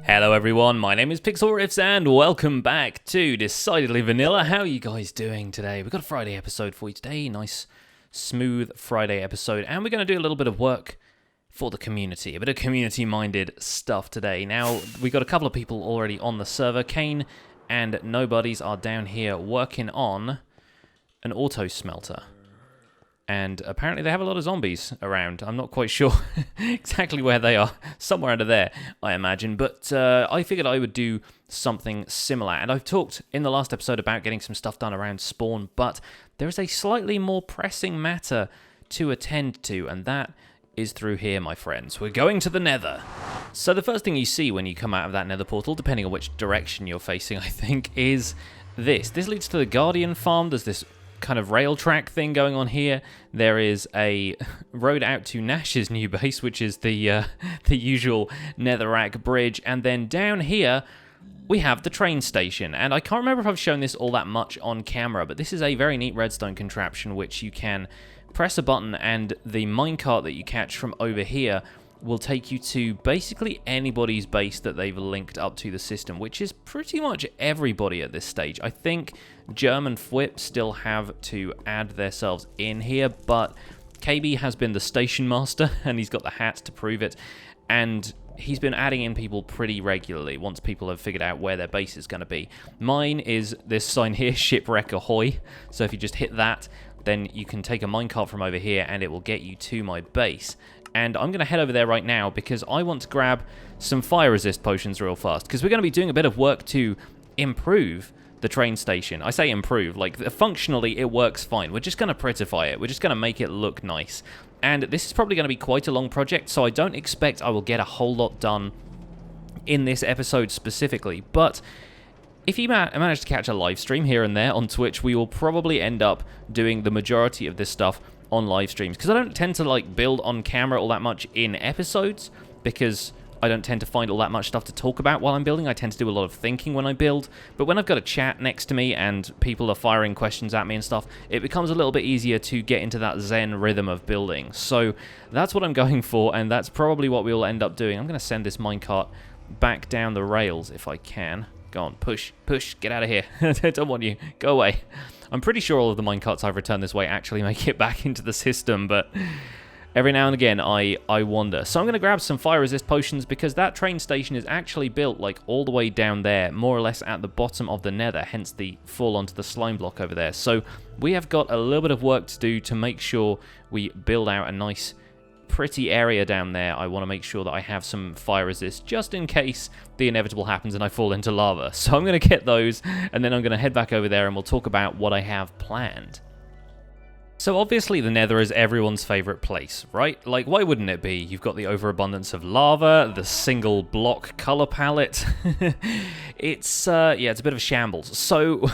Hello everyone, my name is Pixlriffs and welcome back to Decidedly Vanilla. How are you guys doing today? We've got a Friday episode for you today, nice smooth Friday episode, and we're going to do a little bit of work for the community, a bit of community-minded stuff today. Now, we've got a couple of people already on the server. Kane and Nobodies are down here working on an auto smelter. And apparently they have a lot of zombies around. I'm not quite sure exactly where they are. Somewhere under there, I imagine. But I figured I would do something similar. And I've talked in the last episode about getting some stuff done around spawn. But there is a slightly more pressing matter to attend to. And that is through here, my friends. We're going to the Nether. So the first thing you see when you come out of that Nether portal, depending on which direction you're facing, I think, is this. This leads to the Guardian farm. There's this kind of rail track thing going on here. There is a road out to Nash's new base, which is the usual netherrack bridge, and then down here we have the train station. And I can't remember if I've shown this all that much on camera, but this is a very neat redstone contraption which you can press a button and the minecart that you catch from over here will take you to basically anybody's base that they've linked up to the system, which is pretty much everybody at this stage. I think Germ and Fwip still have to add themselves in here, but KB has been the station master, and he's got the hat to prove it, and he's been adding in people pretty regularly once people have figured out where their base is going to be. Mine is this sign here, Shipwreck Ahoy, so if you just hit that, then you can take a minecart from over here and it will get you to my base. And I'm going to head over there right now because I want to grab some fire resist potions real fast, because we're going to be doing a bit of work to improve the train station. I say improve, like functionally it works fine. We're just going to prettify it. We're just going to make it look nice. And this is probably going to be quite a long project, so I don't expect I will get a whole lot done in this episode specifically. But if you manage to catch a live stream here and there on Twitch, we will probably end up doing the majority of this stuff on live streams, because I don't tend to like build on camera all that much in episodes, because I don't tend to find all that much stuff to talk about while I'm building. I tend to do a lot of thinking when I build, but when I've got a chat next to me and people are firing questions at me and stuff, it becomes a little bit easier to get into that zen rhythm of building. So that's what I'm going for, and that's probably what we'll end up doing. I'm going to send this minecart back down the rails if I can. Go on, push, get out of here. I don't want you. Go away. I'm pretty sure all of the minecarts I've returned this way actually make it back into the system, but every now and again I wonder. So I'm going to grab some fire resist potions, because that train station is actually built like all the way down there, more or less at the bottom of the Nether, hence the fall onto the slime block over there. So we have got a little bit of work to do to make sure we build out a nice pretty area down there. I want to make sure that I have some fire resist just in case the inevitable happens and I fall into lava. So I'm going to get those, and then I'm going to head back over there and we'll talk about what I have planned. So obviously the Nether is everyone's favorite place, right? Like, why wouldn't it be? You've got the overabundance of lava, the single block color palette. It's yeah, it's a bit of a shambles. So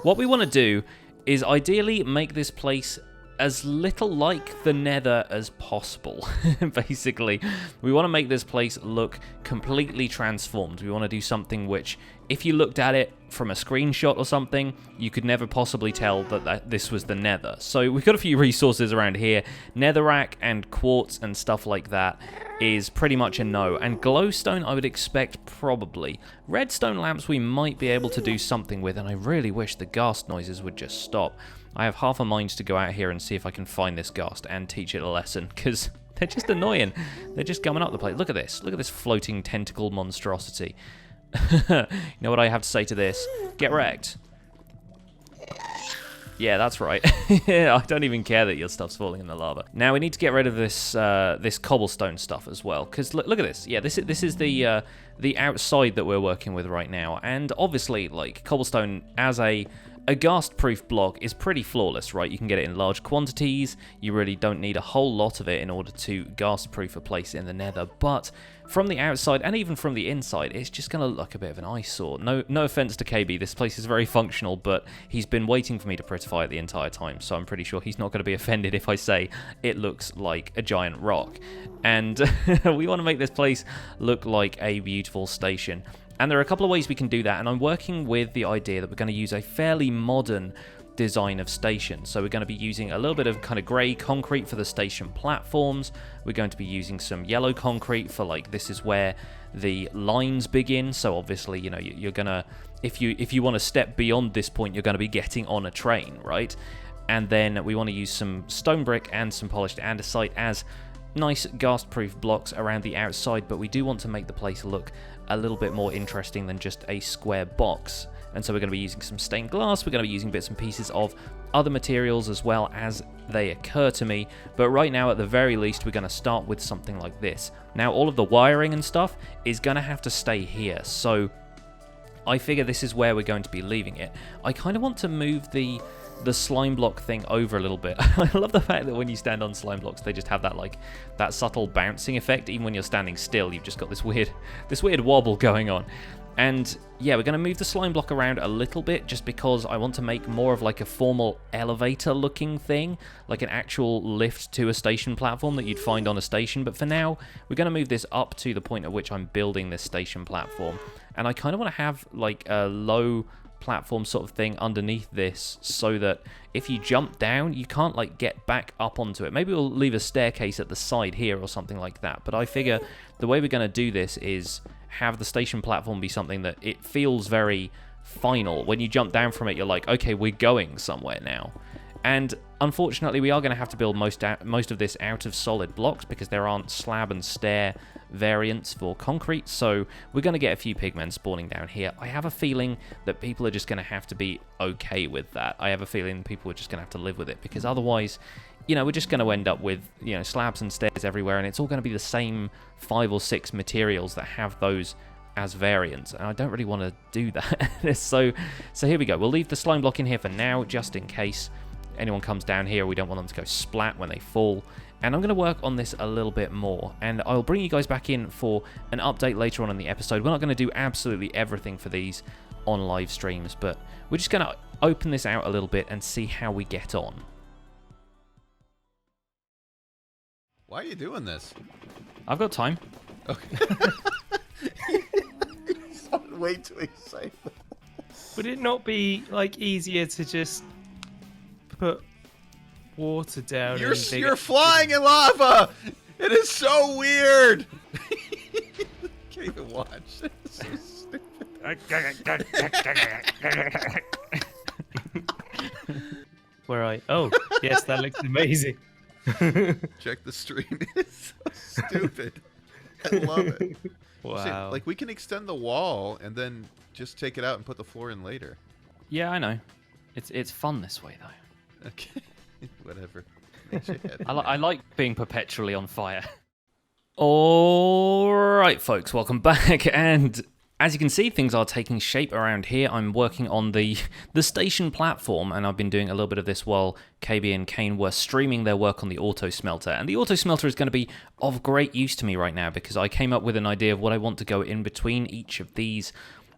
what we want to do is ideally make this place as little like the Nether as possible. Basically, we want to make this place look completely transformed. We want to do something which, if you looked at it from a screenshot or something, you could never possibly tell that this was the Nether. So we've got a few resources around here. Netherrack and quartz and stuff like that is pretty much a no. And glowstone I would expect probably. Redstone lamps we might be able to do something with, and I really wish the ghast noises would just stop. I have half a mind to go out here and see if I can find this ghast and teach it a lesson, because they're just annoying. They're just coming up the place. Look at this. Look at this floating tentacle monstrosity. You know what I have to say to this? Get wrecked. Yeah, that's right. I don't even care that your stuff's falling in the lava. Now we need to get rid of this this cobblestone stuff as well, because look at this. Yeah, this is the outside that we're working with right now, and obviously, like, cobblestone as a ghast-proof block is pretty flawless, right? You can get it in large quantities. You really don't need a whole lot of it in order to ghast-proof a place in the Nether. But from the outside, and even from the inside, it's just going to look like a bit of an eyesore. No offense to KB, this place is very functional, but he's been waiting for me to prettify it the entire time, so I'm pretty sure he's not going to be offended if I say it looks like a giant rock. And we want to make this place look like a beautiful station. And there are a couple of ways we can do that, and I'm working with the idea that we're going to use a fairly modern design of stations. So we're going to be using a little bit of kind of grey concrete for the station platforms. We're going to be using some yellow concrete for, like, this is where the lines begin. So obviously, you know, you're going to, if you want to step beyond this point, you're going to be getting on a train, right? And then we want to use some stone brick and some polished andesite as nice ghast-proof blocks around the outside, but we do want to make the place look a little bit more interesting than just a square box. And so we're going to be using some stained glass, we're going to be using bits and pieces of other materials as well as they occur to me. But right now, at the very least, we're going to start with something like this. Now, all of the wiring and stuff is going to have to stay here. So I figure this is where we're going to be leaving it. I kind of want to move the slime block thing over a little bit. I love the fact that when you stand on slime blocks, they just have that, like, that subtle bouncing effect. Even when you're standing still, you've just got this weird wobble going on. And yeah, we're going to move the slime block around a little bit just because I want to make more of like a formal elevator looking thing, like an actual lift to a station platform that you'd find on a station. But for now, we're going to move this up to the point at which I'm building this station platform. And I kind of want to have like a low platform sort of thing underneath this so that if you jump down, you can't like get back up onto it. Maybe we'll leave a staircase at the side here or something like that. But I figure the way we're going to do this is have the station platform be something that it feels very final. When you jump down from it, you're like, okay, we're going somewhere now. And unfortunately, we are going to have to build most of this out of solid blocks because there aren't slab and stair variants for concrete. So we're going to get a few pigmen spawning down here. I have a feeling that people are just going to have to be okay with that. I have a feeling people are just going to have to live with it because otherwise, you know, we're just going to end up with, you know, slabs and stairs everywhere, and it's all going to be the same 5 or 6 materials that have those as variants, and I don't really want to do that. so here we go. We'll leave the slime block in here for now, just in case anyone comes down here. We don't want them to go splat when they fall. And I'm going to work on this a little bit more, and I'll bring you guys back in for an update later on in the episode. We're not going to do absolutely everything for these on live streams, but we're just going to open this out a little bit and see how we get on. Why are you doing this? I've got time. Okay. You sound way too excited. Would it not be like easier to just put water down? You're flying in lava. It is so weird. Can't even watch. It's so stupid. Where are you? Oh, yes, that looks amazing. Check the stream. It's so stupid. I love it. Wow. See, like, we can extend the wall and then just take it out and put the floor in later. Yeah, I know. It's fun this way, though. Okay. Whatever. Makes you happy. I like being perpetually on fire. Alright, folks, welcome back. And as you can see, things are taking shape around here. I'm working on the station platform, and I've been doing a little bit of this while KB and Kane were streaming their work on the auto smelter. And the auto smelter is going to be of great use to me right now because I came up with an idea of what I want to go in between each of these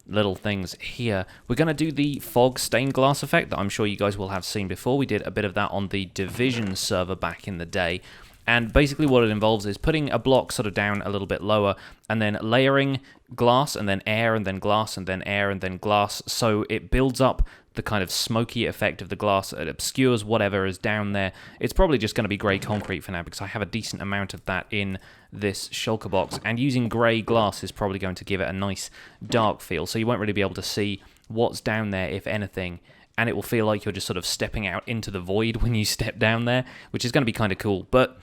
little things here. We're going to do the fog stained glass effect that I'm sure you guys will have seen before. We did a bit of that on the Division server back in the day. And basically what it involves is putting a block sort of down a little bit lower and then layering glass and then air and then glass and then air and then glass. So it builds up the kind of smoky effect of the glass. It obscures whatever is down there. It's probably just going to be grey concrete for now because I have a decent amount of that in this shulker box. And using grey glass is probably going to give it a nice dark feel. So you won't really be able to see what's down there, if anything. And it will feel like you're just sort of stepping out into the void when you step down there, which is going to be kind of cool. But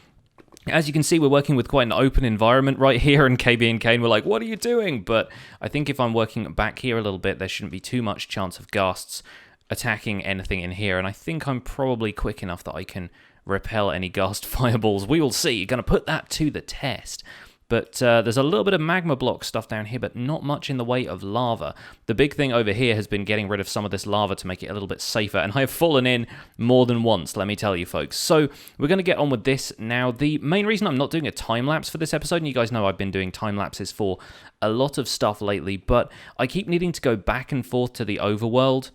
as you can see, we're working with quite an open environment right here, and KB and Kane were like, what are you doing? But I think if I'm working back here a little bit, there shouldn't be too much chance of ghasts attacking anything in here, and I think I'm probably quick enough that I can repel any ghast fireballs. We will see. You're going to put that to the test. But there's a little bit of magma block stuff down here, but not much in the way of lava. The big thing over here has been getting rid of some of this lava to make it a little bit safer, and I have fallen in more than once, let me tell you, folks. So we're going to get on with this now. The main reason I'm not doing a time-lapse for this episode, and you guys know I've been doing time-lapses for a lot of stuff lately, but I keep needing to go back and forth to the overworld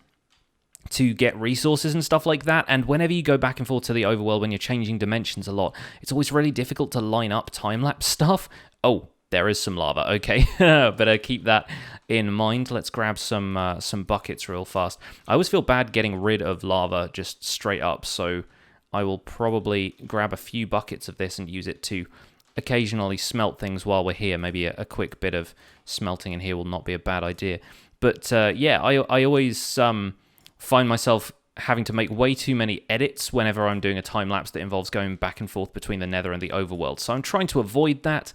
to get resources and stuff like that, and whenever you go back and forth to the overworld when you're changing dimensions a lot, it's always really difficult to line up time-lapse stuff. Oh, There is some lava. Okay, better keep that in mind. Let's grab some buckets real fast. I always feel bad getting rid of lava just straight up, so I will probably grab a few buckets of this and use it to occasionally smelt things while we're here. Maybe a quick bit of smelting in here will not be a bad idea. But yeah, I always find myself having to make way too many edits whenever I'm doing a time-lapse that involves going back and forth between the Nether and the overworld. So I'm trying to avoid that.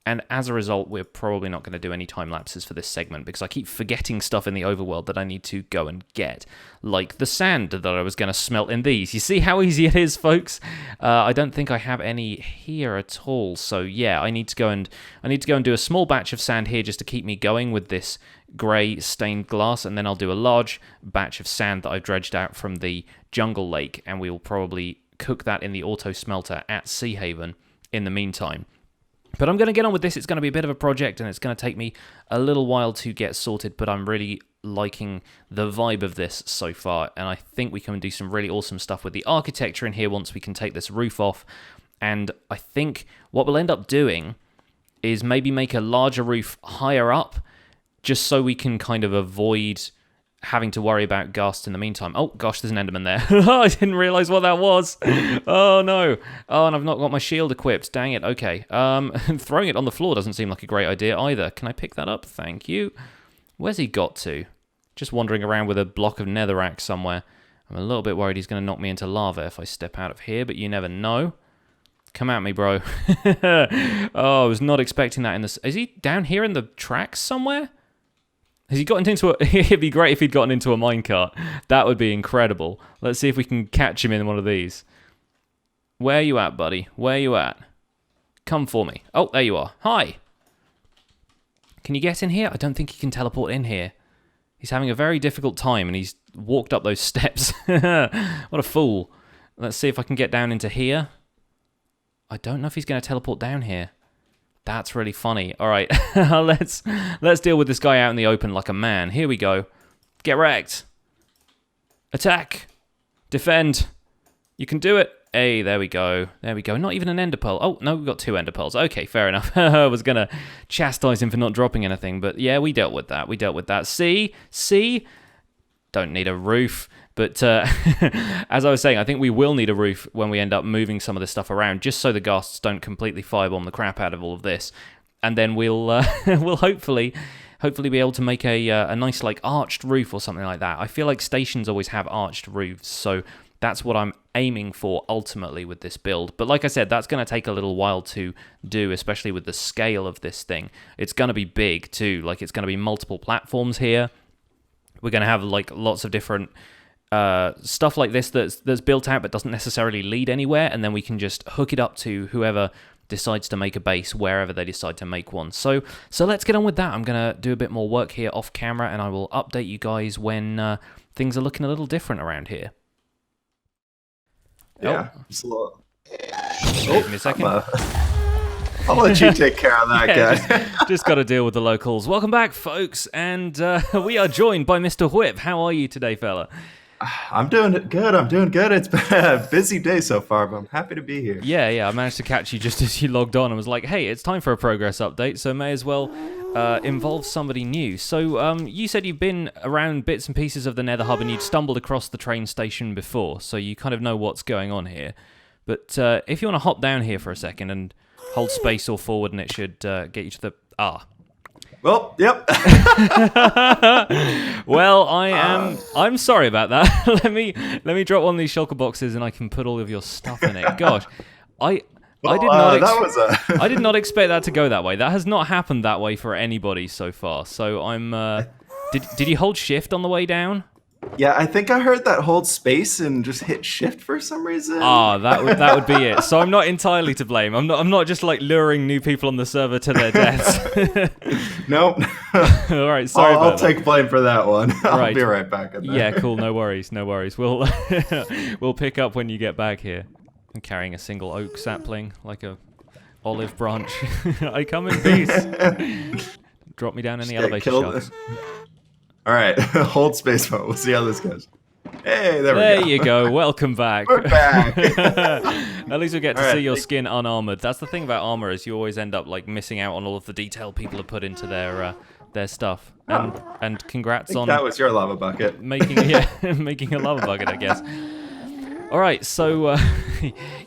And as a result, we're probably not going to do any time lapses for this segment because I keep forgetting stuff in the overworld that I need to go and get, like the sand that I was going to smelt in these. You see how easy it is, folks? I don't think I have any here at all. So yeah, I need to go and do a small batch of sand here just to keep me going with this grey stained glass, and then I'll do a large batch of sand that I've dredged out from the jungle lake, and we will probably cook that in the auto smelter at Sea Haven in the meantime. But I'm going to get on with this. It's going to be a bit of a project, and it's going to take me a little while to get sorted, but I'm really liking the vibe of this so far, and I think we can do some really awesome stuff with the architecture in here once we can take this roof off. And I think what we'll end up doing is maybe make a larger roof higher up, just so we can kind of avoid having to worry about ghasts in the meantime. Oh, gosh, there's an enderman there. I didn't realize what that was. Oh, no. Oh, and I've not got my shield equipped. Dang it. Okay. Throwing it on the floor doesn't seem like a great idea either. Can I pick that up? Thank you. Where's he got to? Just wandering around with a block of netherrack somewhere. I'm a little bit worried he's going to knock me into lava if I step out of here, but you never know. Come at me, bro. Oh, I was not expecting that in this. Is he down here in the tracks somewhere? Has he gotten into a... It'd be great if he'd gotten into a minecart. That would be incredible. Let's see if we can catch him in one of these. Where are you at, buddy? Where are you at? Come for me. Oh, there you are. Hi. Can you get in here? I don't think he can teleport in here. He's having a very difficult time, and he's walked up those steps. What a fool. Let's see if I can get down into here. I don't know if he's going to teleport down here. That's really funny. All right, let's deal with this guy out in the open like a man. Here we go. Get wrecked. Attack. Defend. You can do it. Hey, there we go. There we go. Not even an ender pearl. Oh, no, we've got 2 ender pearls. Okay, fair enough. I was going to chastise him for not dropping anything, but yeah, we dealt with that. We dealt with that. See? Don't need a roof. But as I was saying, I think we will need a roof when we end up moving some of this stuff around, just so the ghasts don't completely firebomb the crap out of all of this. And then we'll we'll hopefully be able to make a nice like arched roof or something like that. I feel like stations always have arched roofs, so that's what I'm aiming for ultimately with this build. But like I said, that's going to take a little while to do, especially with the scale of this thing. It's going to be big too. Like, it's going to be multiple platforms here. We're going to have like lots of different stuff like this that's built out but doesn't necessarily lead anywhere, and then we can just hook it up to whoever decides to make a base wherever they decide to make one. So let's get on with that. I'm going to do a bit more work here off camera, and I will update you guys when things are looking a little different around here. Yeah, oh. Give me a second. I'll let you take care of that, guy. just got to deal with the locals. Welcome back, folks, and we are joined by Mr. Whip. How are you today, fella? I'm doing good. It's been a busy day so far, but I'm happy to be here. Yeah. I managed to catch you just as you logged on and was like, hey, it's time for a progress update, so may as well involve somebody new. So you said you've been around bits and pieces of the Nether Hub and you'd stumbled across the train station before, so you kind of know what's going on here. But if you want to hop down here for a second and hold space or forward, and it should get you to the... Well, yep. Well, I'm sorry about that. let me drop one of these shulker boxes and I can put all of your stuff in it. Gosh, I did not expect that to go that way. That has not happened that way for anybody so far. So I'm did you hold shift on the way down? Yeah, I think I heard that hold space and just hit shift for some reason. That would be it. So I'm not entirely to blame. I'm not just like luring new people on the server to their deaths. Nope. All right, sorry about I'll take blame for that one. I'll be right back. Yeah, cool. No worries. We'll we'll pick up when you get back here. I'm carrying a single oak sapling like a olive branch. I come in peace. Drop me down in the elevator shafts. All right, hold space mode. We'll see how this goes. Hey, there we There go. you go. Welcome back. We're back. At least we get to All right, see your thank- skin unarmored. That's the thing about armor is you always end up like missing out on all of the detail people have put into their stuff. And I congrats think on that was your lava bucket. making making a lava bucket, I guess. All right, so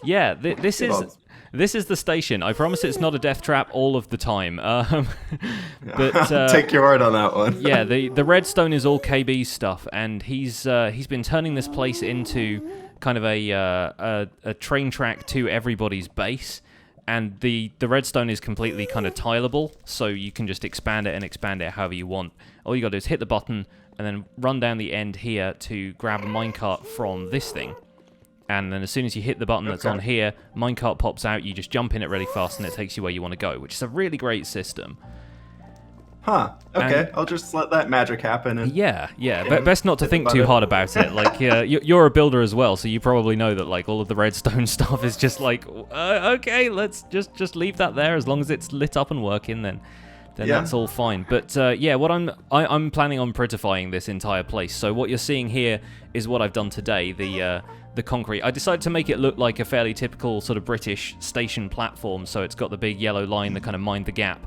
yeah, this is the station. I promise it's not a death trap all of the time. But Take your word on that one. yeah, the redstone is all KB's stuff, and he's been turning this place into kind of a train track to everybody's base. And the redstone is completely kind of tileable, so you can just expand it however you want. All you got to do is hit the button and then run down the end here to grab a minecart from this thing. And then as soon as you hit the button that's on here, minecart pops out, you just jump in it really fast and it takes you where you want to go, which is a really great system. Huh. Okay, And- I'll just let that magic happen. And Yeah. Best not to think too hard about it. Like, you're a builder as well, so you probably know that like all of the redstone stuff is just like, okay, let's just leave that there as long as it's lit up and working. Then Yeah. that's all fine. But yeah, what I'm planning on prettifying this entire place. So what you're seeing here is what I've done today. The concrete. I decided to make it look like a fairly typical sort of British station platform. So it's got the big yellow line, the kind of mind the gap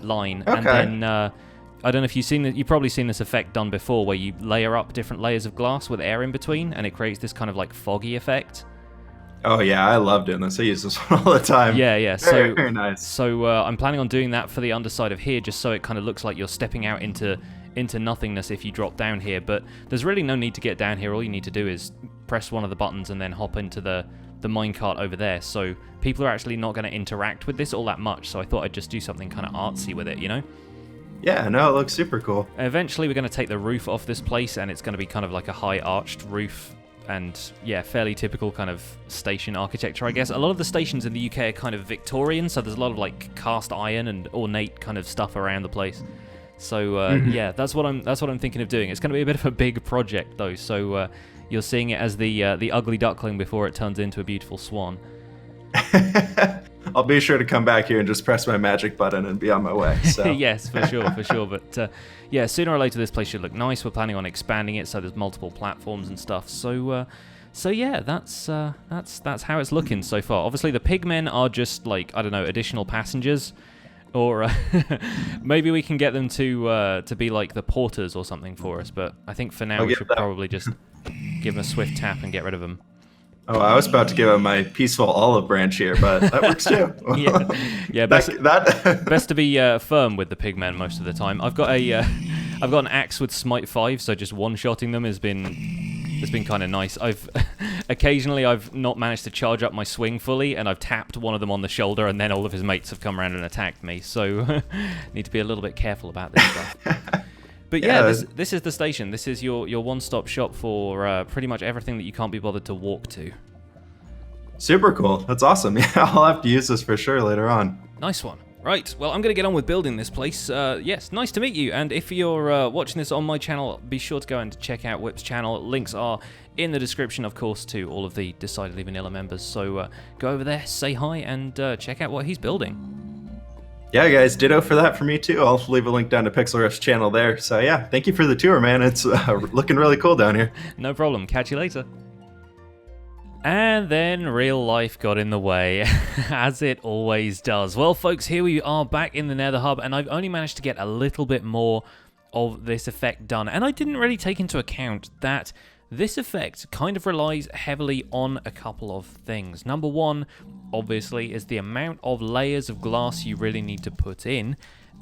line, and Okay. then I don't know if you've seen it. You've probably seen this effect done before, where you layer up different layers of glass with air in between, and it creates this kind of like foggy effect. Oh yeah, I love doing this. I use this one all the time. Yeah. Very, very nice. So I'm planning on doing that for the underside of here, just so it kind of looks like you're stepping out into nothingness if you drop down here. But there's really no need to get down here. All you need to do is press one of the buttons and then hop into the minecart over there. So people are actually not going to interact with this all that much. So I thought I'd just do something kind of artsy with it, you know? Yeah, no, it looks super cool. Eventually we're going to take the roof off this place, and it's going to be kind of like a high arched roof. And yeah, fairly typical kind of station architecture, I guess. A lot of the stations in the UK are kind of Victorian, so there's a lot of like cast iron and ornate kind of stuff around the place. So yeah, that's what I'm thinking of doing. It's going to be a bit of a big project though, so you're seeing it as the ugly duckling before it turns into a beautiful swan. I'll be sure to come back here and just press my magic button and be on my way. So. Yes, for sure. But yeah, sooner or later this place should look nice. We're planning on expanding it so there's multiple platforms and stuff. So yeah, that's how it's looking so far. Obviously the pigmen are just like, I don't know, additional passengers, or maybe we can get them to be like the porters or something for us. But I think for now I'll we get should that. probably just give them a swift tap and get rid of them. Oh, I was about to give him my peaceful olive branch here, but that works too. Yeah. Best that best to be firm with the pigmen most of the time. I've got an axe with smite 5, so just one-shotting them has been kind of nice. Occasionally I've not managed to charge up my swing fully, and I've tapped one of them on the shoulder, and then all of his mates have come around and attacked me. So need to be a little bit careful about this stuff. But yeah, this is the station. This is your one-stop shop for pretty much everything that you can't be bothered to walk to. Super cool. That's awesome. Yeah, I'll have to use this for sure later on. Nice one. Right, well, I'm going to get on with building this place. Yes, nice to meet you. And if you're watching this on my channel, be sure to go and check out Whip's channel. Links are in the description, of course, to all of the Decidedly Vanilla members. So go over there, say hi, and check out what he's building. Yeah, guys, ditto for that for me too. I'll leave a link down to Pixlriffs channel there. So yeah, thank you for the tour, man. It's looking really cool down here. No problem. Catch you later. And then real life got in the way, as it always does. Well, folks, here we are back in the Nether Hub, and I've only managed to get a little bit more of this effect done. And I didn't really take into account that this effect kind of relies heavily on a couple of things. Number one, obviously, is the amount of layers of glass you really need to put in,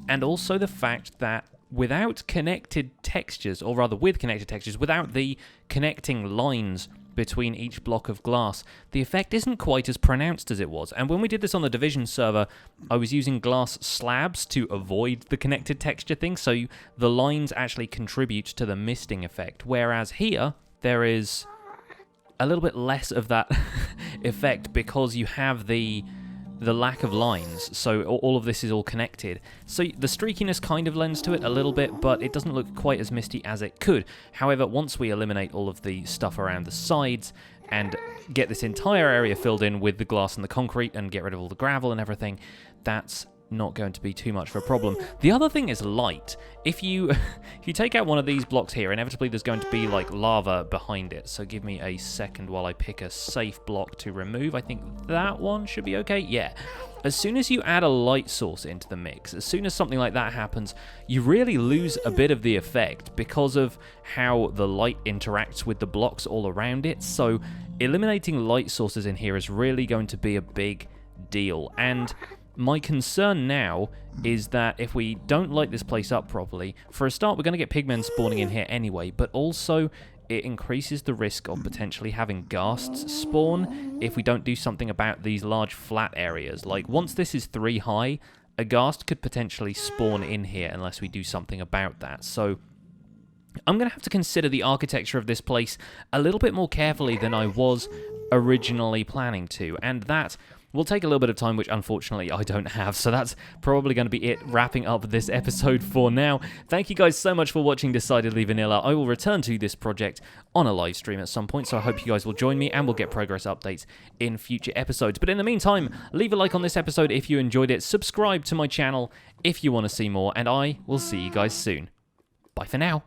and also the fact that without connected textures, or rather with connected textures, without the connecting lines between each block of glass, the effect isn't quite as pronounced as it was. And when we did this on the Division server, I was using glass slabs to avoid the connected texture thing, so the lines actually contribute to the misting effect, whereas here there is a little bit less of that effect because you have the lack of lines, so all of this is all connected. So the streakiness kind of lends to it a little bit, but it doesn't look quite as misty as it could. However, once we eliminate all of the stuff around the sides and get this entire area filled in with the glass and the concrete and get rid of all the gravel and everything, that's not going to be too much of a problem. The other thing is light. If you if you take out one of these blocks here, inevitably there's going to be like lava behind it. So give me a second while I pick a safe block to remove. I think that one should be okay. Yeah. As soon as you add a light source into the mix, as soon as something like that happens, you really lose a bit of the effect because of how the light interacts with the blocks all around it. So eliminating light sources in here is really going to be a big deal. And my concern now is that if we don't light this place up properly, for a start, we're going to get pigmen spawning in here anyway, but also it increases the risk of potentially having ghasts spawn if we don't do something about these large flat areas. Like, once this is 3 high, a ghast could potentially spawn in here unless we do something about that. So I'm going to have to consider the architecture of this place a little bit more carefully than I was originally planning to, and that will take a little bit of time, which unfortunately I don't have, so that's probably going to be it wrapping up this episode for now. Thank you guys so much for watching Decidedly Vanilla. I will return to this project on a live stream at some point, so I hope you guys will join me and we'll get progress updates in future episodes. But in the meantime, leave a like on this episode if you enjoyed it, subscribe to my channel if you want to see more, and I will see you guys soon. Bye for now.